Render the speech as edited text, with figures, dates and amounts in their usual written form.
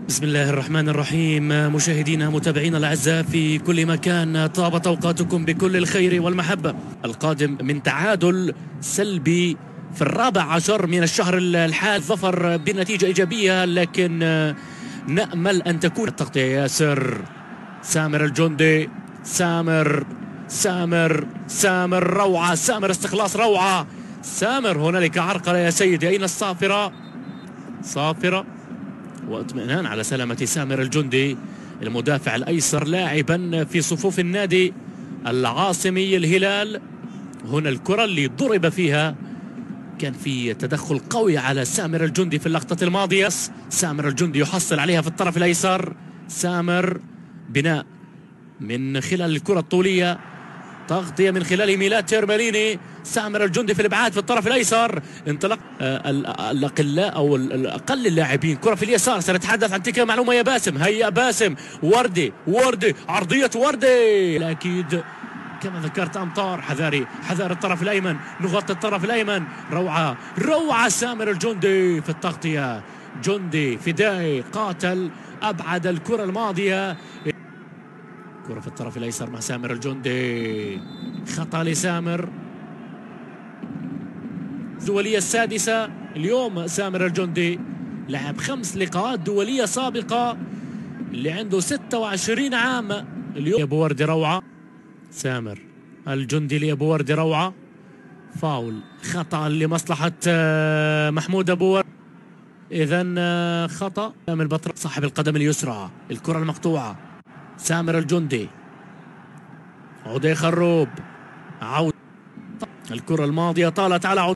بسم الله الرحمن الرحيم. مشاهدينا متابعينا الاعزاء في كل مكان، طابت اوقاتكم بكل الخير والمحبه. القادم من تعادل سلبي في 14 من الشهر الحالي، ظفر بنتيجه ايجابيه، لكن نامل ان تكون التغطيه. ياسر، سامر الجندي، سامر روعه، سامر استخلاص روعه، سامر هنالك عرقله يا سيدي. اين الصافره؟ صافره واطمئنان على سلامة سامر الجندي المدافع الأيسر لاعبا في صفوف النادي العاصمي الهلال. هنا الكرة اللي ضرب فيها كان في تدخل قوي على سامر الجندي في اللقطة الماضية. سامر الجندي يحصل عليها في الطرف الأيسر. سامر بناء من خلال الكرة الطولية، تغطية من خلال ميلاد تيرماليني. سامر الجندي في الابعاد في الطرف الايسر، انطلاق الاقلاء او الاقل اللاعبين. كره في اليسار، سنتحدث عن تلك المعلومه يا باسم. هيا باسم، وردي عرضيه وردي، اكيد كما ذكرت امطار. حذاري الطرف الايمن، نغطي الطرف الايمن. روعه سامر الجندي في التغطيه. جندي فدائي قاتل، ابعد الكره الماضيه. كرة في الطرف الايسر مع سامر الجندي، خطأ لسامر. الدولية السادسة اليوم. سامر الجندي لعب 5 لقاءات دولية سابقة، اللي عنده 26 عام. اليوم ابو وردي روعة. سامر الجندي لابو وردي روعة، فاول خطأ لمصلحة محمود ابو وردي. اذا خطأ من البطل صاحب القدم اليسرى. الكرة المقطوعة، سامر الجندي، عودي خروب، الكرة الماضية طالت على